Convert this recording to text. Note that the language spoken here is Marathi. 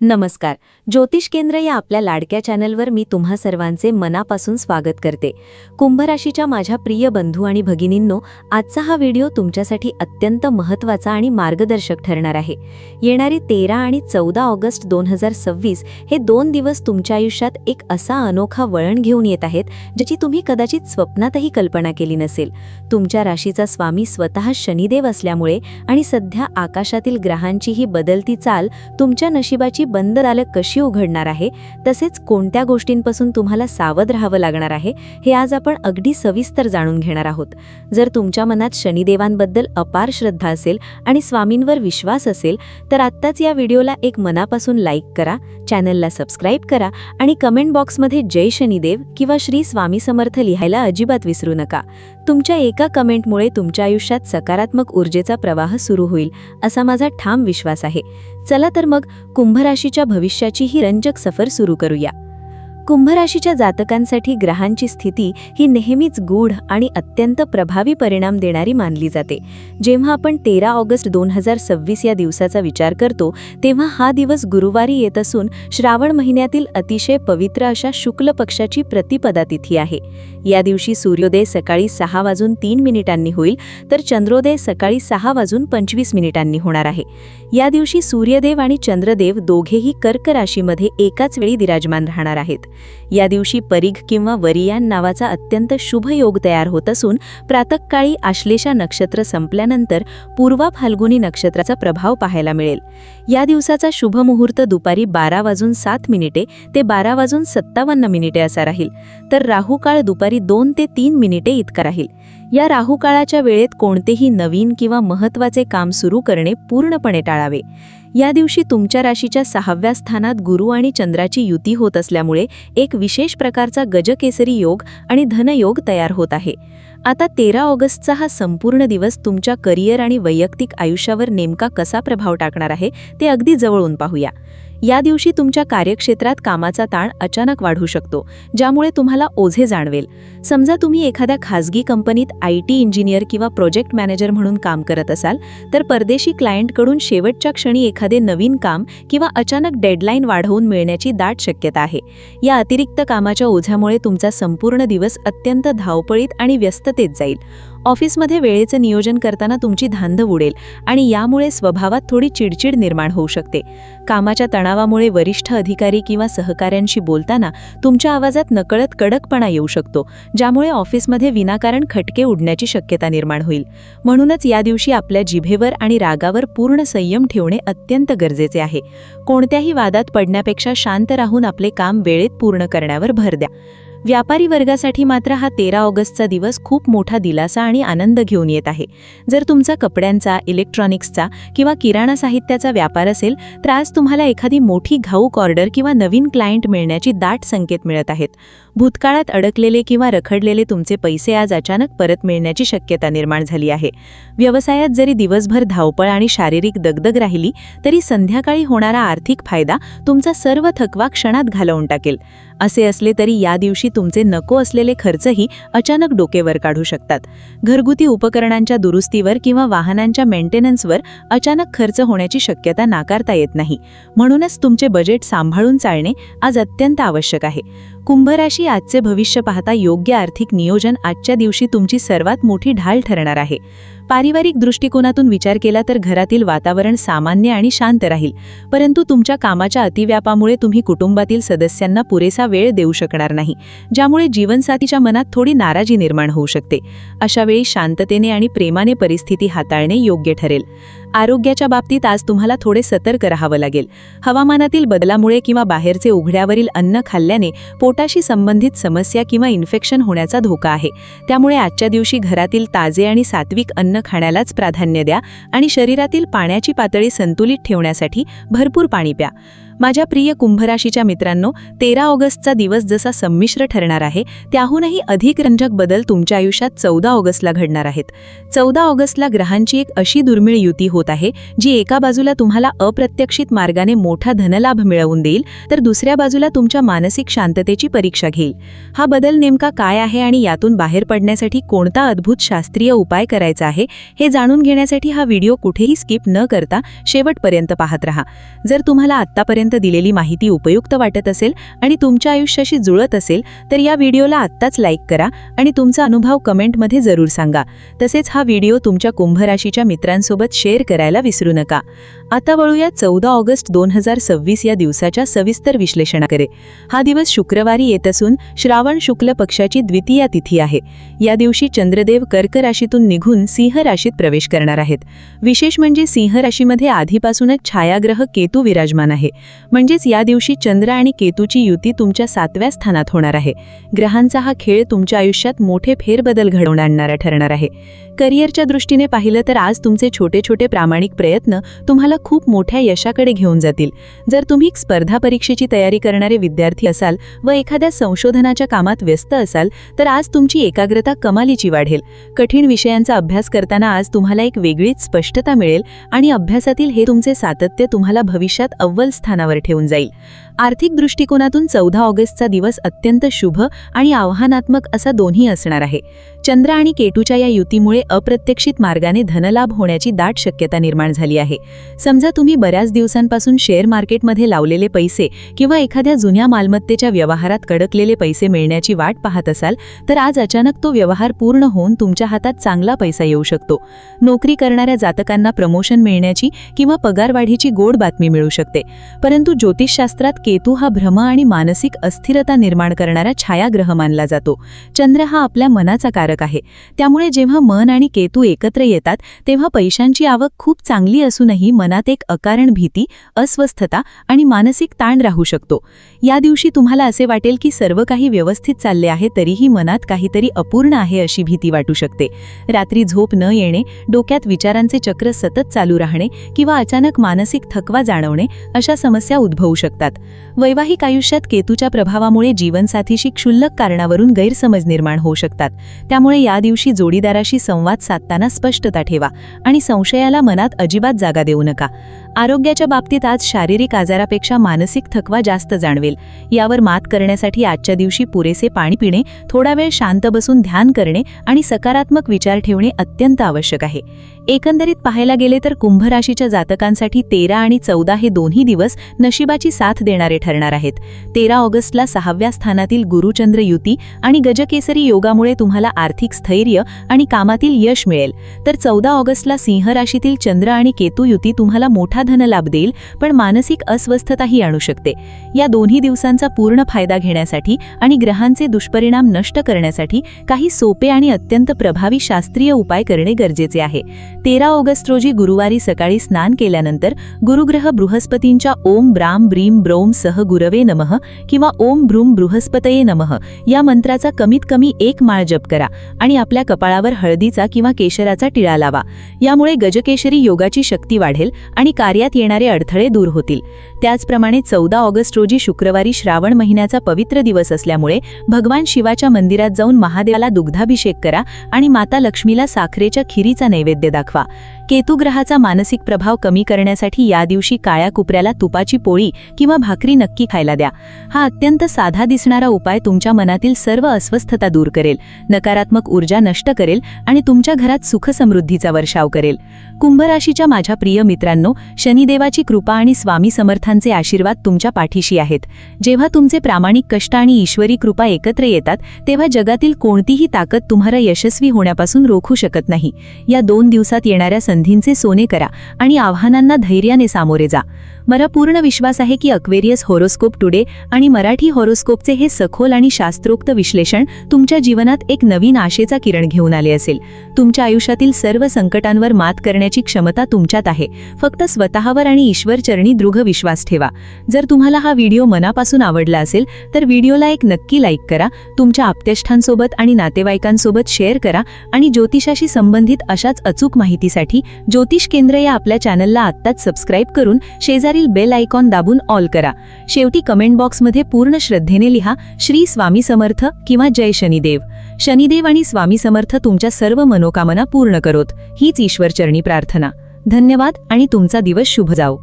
नमस्कार. ज्योतिष केंद्र या आपल्या लाडक्या चॅनलवर मी तुम्हा सर्वांचे मनापासून स्वागत करते. कुंभ राशीच्या माझ्या प्रिय बंधू आणि भगिनींनो, आजचा हा व्हिडिओ तुमच्यासाठी अत्यंत महत्त्वाचा आणि मार्गदर्शक ठरणार आहे. येणारी 13 आणि 14 ऑगस्ट 2026 हे 2 दिवस तुमच्या आयुष्यात एक असा अनोखा वळण घेऊन येत आहेत ज्याची तुम्ही कदाचित स्वप्नातही कल्पना केली नसेल. तुमच्या राशीचा स्वामी स्वतः शनिदेव असल्यामुळे आणि सध्या आकाशातील ग्रहांची ही बदलती चाल तुमच्या नशिबाची बंद दालक कशी उघडणार आहे, तसेच कोणत्या गोष्टींपासून तुम्हाला सावध राहावं लागणार आहे, हे आज आपण अगदी सविस्तर जाणून घेणार आहोत. जर तुमच्या मनात शनिदेवांबद्दल अपार श्रद्धा असेल आणि स्वामींवर विश्वास असेल तर आत्ताच या व्हिडिओला एक मनापासून लाईक करा, चॅनलला सबस्क्राईब करा आणि कमेंट बॉक्समध्ये जय शनिदेव किंवा श्री स्वामी समर्थ लिहायला अजिबात विसरू नका. तुमच्या एका कमेंटमुळे तुमच्या आयुष्यात सकारात्मक ऊर्जेचा प्रवाह सुरू होईल असा माझा ठाम विश्वास आहे. चला तर मग कुंभ राशीच्या भविष्याची ही रंजक सफर सुरू करूया. कुंभ राशीच्या जातकांसाठी ग्रहांची स्थिती ही नेहमीच गूढ आणि अत्यंत प्रभावी परिणाम देणारी मानली जाते. जेव्हा आपण 13 ऑगस्ट 2026 या दिवसाचा विचार करतो तेव्हा हा दिवस गुरुवारी येत असून श्रावण महिन्यातील अतिशय पवित्र अशा शुक्ल पक्षाची प्रतिपदा तिथी आहे. या दिवशी सूर्योदय सकाळी 6:03 होईल तर चंद्रोदय सकाळी 6:25 होणार आहे. या दिवशी सूर्यदेव आणि चंद्रदेव दोघेही कर्क राशीमध्ये एकाच वेळी विराजमान राहणार आहेत. या दिवशी परिघ किंवा वरियान नावाचा अत्यंत शुभ योग तयार होत असून प्रातःकाळी आश्लेषा नक्षत्र संपल्यानंतर पूर्वा फाल्गुनी नक्षत्राचा प्रभाव पाहायला मिळेल. या दिवसाचा शुभ मुहूर्त दुपारी 12:07 ते 12:57 असा राहील, तर राहू काळ दुपारी 2 ते 3 इतका राहील. या राहू काळाच्या वेळेत कोणतेही नवीन किंवा महत्त्वाचे काम सुरू करणे पूर्णपणे टाळावे. या दिवशी तुमच्या राशीच्या 6व्या स्थानात गुरु आणि चंद्राची युती होत असल्यामुळे एक विशेष प्रकारचा गजकेसरी योग आणि धनयोग तयार होत आहे. आता 13 ऑगस्टचा हा संपूर्ण दिवस तुमच्या करिअर आणि वैयक्तिक आयुष्यावर नेमका कसा प्रभाव टाकणार आहे ते अगदी जवळून पाहूया. या दिवशी तुमच्या कार्यक्षेत्रात कामाचा ताण अचानक वाढू शकतो, ज्यामुळे तुम्हाला ओझे जाणवेल. समजा तुम्ही एखाद्या खाजगी कंपनीत IT इंजिनियर किंवा प्रोजेक्ट मॅनेजर म्हणून काम करत असाल तर परदेशी क्लायंटकडून शेवटच्या क्षणी एखादे नवीन काम किंवा अचानक डेडलाईन वाढवून मिळण्याची दाट शक्यता आहे. या अतिरिक्त कामाच्या ओझ्यामुळे तुमचा संपूर्ण दिवस अत्यंत धावपळीत आणि व्यस्ततेत जाईल. ऑफिसमध्ये वेळेचं नियोजन करताना तुमची धांदव उडेल आणि यामुळे स्वभावात थोडी चिडचिड निर्माण होऊ शकते. कामाच्या तणावामुळे वरिष्ठ अधिकारी किंवा सहकाऱ्यांशी बोलताना तुमच्या आवाजात नकळत कडकपणा येऊ शकतो, ज्यामुळे ऑफिसमध्ये विनाकारण खटके उडण्याची शक्यता निर्माण होईल. म्हणूनच या दिवशी आपल्या जिभेवर आणि रागावर पूर्ण संयम ठेवणे अत्यंत गरजेचे आहे. कोणत्याही वादात पडण्यापेक्षा शांत राहून आपले काम वेळेत पूर्ण करण्यावर भर द्या. व्यापारी वर्गासाठी मात्र हा 13 ऑगस्टचा दिवस खूप मोठा दिलासा आणि आनंद घेऊन येत आहे. जर तुमचा कपड्यांचा, इलेक्ट्रॉनिक्सचा किंवा किराणा साहित्याचा व्यापार असेल तर आज तुम्हाला एखादी मोठी घाऊक ऑर्डर किंवा नवीन क्लायंट मिळण्याची दाट संकेत मिळत आहेत. भूतकाळात अडकलेले किंवा रखडलेले तुमचे पैसे आज अचानक परत मिळण्याची शक्यता निर्माण झाली आहे. व्यवसायात जरी दिवसभर धावपळ आणि शारीरिक दगदग राहिली तरी संध्याकाळी होणारा आर्थिक फायदा तुमचा सर्व थकवा क्षणात घालवून टाकेल. असे असले तरी या दिवशी तुमचे नको असलेले खर्चही अचानक डोकेवर काढू शकतात. घरगुती उपकरणांच्या दुरुस्तीवर किंवा वाहनांच्या मेंटेनन्सवर अचानक खर्च होण्याची शक्यता नाकारता येत नाही. म्हणूनच तुमचे बजेट सांभाळून चालणे आज अत्यंत आवश्यक आहे. कुंभ राशी आजचे भविष्य पाहता योग्य आर्थिक नियोजन आजच्या दिवशी तुमची सर्वात मोठी ढाल ठरणार आहे. पारिवारिक दृष्टिकोनातून विचार केला तर घरातील वातावरण सामान्य आणि शांत राहील, परंतु तुमच्या कामाच्या अतिव्यापामुळे तुम्ही कुटुंबातील सदस्यांना पुरेसा वेळ देऊ शकणार नाही, ज्यामुळे जीवनसाथीच्या मनात थोडी नाराजी निर्माण होऊ शकते. अशा वेळी शांततेने आणि प्रेमाने परिस्थिती हाताळणे योग्य ठरेल. आरोग्याच्या बाबतीत आज तुम्हाला थोडे सतर्क राहावं लागेल. हवामानातील बदलामुळे किंवा बाहेरचे उघड्यावरील अन्न खाल्ल्याने पोटाशी संबंधित समस्या किंवा इन्फेक्शन होण्याचा धोका आहे. त्यामुळे आजच्या दिवशी घरातील ताजे आणि सात्विक अन्न खाण्यालाच प्राधान्य द्या आणि शरीरातील पाण्याची पातळी संतुलित ठेवण्यासाठी भरपूर पाणी प्या. माझ्या प्रिय कुंभ राशीच्या मित्रांनो, 13 ऑगस्टचा दिवस जसा संमिश्र ठरणार आहे त्याहूनही अधिक रंजक बदल तुमच्या आयुष्यात 14 ऑगस्टला घडणार आहेत. 14 ऑगस्टला ग्रहांची एक अशी दुर्मिळ युती होत आहे जी एका बाजूला तुम्हाला अप्रत्यक्षित मार्गाने मोठा धनलाभ मिळवून देईल तर दुसऱ्या बाजूला तुमच्या मानसिक शांततेची परीक्षा घेईल. हा बदल नेमका काय आहे आणि यातून बाहेर पडण्यासाठी कोणता अद्भुत शास्त्रीय उपाय करायचा आहे हे जाणून घेण्यासाठी हा व्हिडिओ कुठेही स्किप न करता शेवटपर्यंत पाहत रहा. जर तुम्हाला आत्तापर्यंत शेवटपर्यंत दिलेली माहिती उपयुक्त वाटत असेल आणि तुमच्या आयुष्याशी जुळत असेल तर या व्हिडिओला आत्ताच लाईक करा आणि तुमचा अनुभव कमेंटमध्ये जरूर सांगा. तसेच हा व्हिडिओ तुमच्या कुंभ राशीच्या मित्रांसोबत शेअर करायला विसरू नका. आता वळूया 14 ऑगस्ट 2026 या दिवसाच्या सविस्तर विश्लेषणाकडे. हा दिवस शुक्रवारी येत असून श्रावण शुक्ल पक्षाची द्वितीया तिथी आहे. या दिवशी चंद्रदेव कर्क राशीतून निघून सिंह राशीत प्रवेश करणार आहेत. विशेष म्हणजे सिंह राशीमध्ये आधीपासूनच छायाग्रह केतू विराजमान आहे. म्हणजेच या दिवशी चंद्र आणि केतूची युती तुमच्या 7व्या स्थानात होणार आहे. ग्रहांचा हा खेळ तुमच्या आयुष्यात मोठे फेरबदल घडवून आणणारा ठरणार आहे. करिअरच्या दृष्टीने पाहिलं तर आज तुमचे छोटे छोटे प्रामाणिक प्रयत्न तुम्हाला खूप मोठ्या यशाकडे घेऊन जातील. जर तुम्ही स्पर्धा परीक्षेची तयारी करणारे विद्यार्थी असाल व एखाद्या संशोधनाच्या कामात व्यस्त असाल तर आज तुमची एकाग्रता कमालीची वाढेल. कठीण विषयांचा अभ्यास करताना आज तुम्हाला एक वेगळीच स्पष्टता मिळेल आणि अभ्यासातील हे तुमचे सातत्य तुम्हाला भविष्यात अव्वल स्थानावर ठेवून जाईल. आर्थिक दृष्टिकोनातून 14 ऑगस्टचा दिवस अत्यंत शुभ आणि आव्हानात्मक असा दोन्ही असणार आहे. चंद्र आणि केतूच्या या युतीमुळे अप्रत्यक्षित मार्गाने धनलाभ होण्याची दाट शक्यता निर्माण झाली आहे. समजा तुम्ही बऱ्याच दिवसांपासून शेअर मार्केटमध्ये लावलेले पैसे किंवा एखाद्या जुन्या मालमत्तेच्या व्यवहारात कडकलेले पैसे मिळण्याची वाट पाहत असाल तर आज अचानक तो व्यवहार पूर्ण होऊन तुमच्या हातात चांगला पैसा येऊ शकतो. नोकरी करणाऱ्या जातकांना प्रमोशन मिळण्याची किंवा पगारवाढीची गोड बातमी मिळू शकते. परंतु ज्योतिषशास्त्रात केतू हा भ्रम आणि मानसिक अस्थिरता निर्माण करणारा छायाग्रह मानला जातो. चंद्र हा आपल्या मनाचा कारक आहे. त्यामुळे जेव्हा मन आणि केतू एकत्र येतात तेव्हा पैशांची आवक खूप चांगली असूनही मनात एक अकारण भीती, अस्वस्थता आणि मानसिक ताण राहू शकतो. या दिवशी तुम्हाला असे वाटेल की सर्व काही व्यवस्थित चालले आहे तरीही मनात काहीतरी अपूर्ण आहे अशी भीती वाटू शकते. रात्री झोप न येणे, डोक्यात विचारांचे चक्र सतत चालू राहणे किंवा अचानक मानसिक थकवा जाणवणे अशा समस्या उद्भवू शकतात. वैवाहिक आयुष्यात केतूच्या प्रभावामुळे जीवनसाथीशी क्षुल्लक कारणावरून गैरसमज निर्माण होऊ शकतात. त्यामुळे या दिवशी जोडीदाराशी संवाद साधताना स्पष्टता ठेवा आणि संशयाला मनात अजिबात जागा देऊ नका. आरोग्याच्या बाबतीत आज शारीरिक आजारापेक्षा मानसिक थकवा जास्त जाणवेल. यावर मात करण्यासाठी आजच्या दिवशी पुरेसे पाणी पिणे, थोडा वेळ शांत बसून ध्यान करणे आणि सकारात्मक विचार ठेवणे अत्यंत आवश्यक आहे. एकंदरीत पाहायला गेले तर कुंभ राशीच्या जातकांसाठी 13 आणि 14 हे दोन्ही दिवस नशिबाची साथ देणारे ठरणार आहेत. 13 ऑगस्टला 6व्या स्थानातील गुरुचंद्र युती आणि गजकेसरी योगामुळे तुम्हाला आर्थिक स्थैर्य आणि कामातील यश मिळेल. तर 14 ऑगस्टला सिंह राशीतील चंद्र आणि केतू युती तुम्हाला मोठा धनलाभ देईल पण मानसिक अस्वस्थताही आणू शकते. या दोन्ही दिवसांचा पूर्ण फायदा घेण्यासाठी आणि ग्रहांचे दुष्परिणाम नष्ट करण्यासाठी काही सोपे आणि अत्यंत प्रभावी शास्त्रीय उपाय करणे गरजेचे आहे. 13 ऑगस्ट रोजी गुरुवारी सकाळी स्नान केल्यानंतर गुरुग्रह बृहस्पतींच्या ओम ब्राम ब्रीम ब्रोम सह गुरवे नमः किंवा ओम भ्रूम बृहस्पतये नमः या मंत्राचा कमीत कमी 1 माळ जप करा आणि आपल्या कपाळावर हळदीचा किंवा केशराचा टिळा लावा. यामुळे गजकेशरी योगाची शक्ती वाढेल आणि कार्यात येणारे अडथळे दूर होतील. त्याचप्रमाणे 14 ऑगस्ट रोजी शुक्रवारी श्रावण महिन्याचा पवित्र दिवस असल्यामुळे भगवान शिवाच्या मंदिरात जाऊन महादेवाला दुग्धाभिषेक करा आणि माता लक्ष्मीला साखरेच्या खिरीचा नैवेद्य दाखवा. केतू ग्रहाचा मानसिक प्रभाव कमी करण्यासाठी या दिवशी काळ्या कुपऱ्याला तुपाची पोळी किंवा भाकरी नक्की खायला द्या. हा अत्यंत साधा दिसणारा उपाय तुमच्या मनातील सर्व अस्वस्थता दूर करेल, नकारात्मक ऊर्जा नष्ट करेल आणि तुमच्या घरात सुख समृद्धीचा वर्षाव करेल. कुंभ राशीच्या माझ्या प्रिय मित्रांनो, शनिदेवाची कृपा आणि स्वामी समर्थांचे आशीर्वाद तुमच्या पाठीशी आहेत. जेव्हा तुमचे प्रामाणिक कष्ट आणि ईश्वरी कृपा एकत्र येतात तेव्हा जगातील कोणतीही ताकद तुम्हाला यशस्वी होण्यापासून रोखू शकत नाही. या 2 दिवसात येणाऱ्या संधींचे सोने करा आणि आव्हानांना धैर्याने सामोरे जा. मला पूर्ण विश्वास आहे की अक्वेरियस हॉरोस्कोप टुडे आणि मराठी हॉरोस्कोपचे हे सखोल आणि शास्त्रोक्त विश्लेषण तुमच्या जीवनात एक नवीन आशेचा किरण घेऊन आले असेल. तुमच्या आयुष्यातील सर्व संकटांवर मात करण्याची क्षमता तुमच्यात आहे. फक्त स्वतःवर आणि ईश्वरचरणी दृढ विश्वास ठेवा. जर तुम्हाला हा व्हिडिओ मनापासून आवडला असेल तर व्हिडिओला एक नक्की लाईक करा, तुमच्या आप्तेष्टांसोबत आणि नातेवाईकांसोबत शेअर करा आणि ज्योतिषाशी संबंधित अशाच अचूक माहितीसाठी ज्योतिष केंद्र या आपल्या चॅनलला आत्ताच सबस्क्राईब करून शेजारील बेल आयकॉन दाबून ऑल करा. शेवटी कमेंट बॉक्समध्ये पूर्ण श्रद्धेने लिहा श्री स्वामी समर्थ किंवा जय शनिदेव. शनिदेव आणि स्वामी समर्थ तुमच्या सर्व मनोकामना पूर्ण करोत हीच ईश्वरचरणी प्रार्थना. धन्यवाद आणि तुमचा दिवस शुभ जाओ.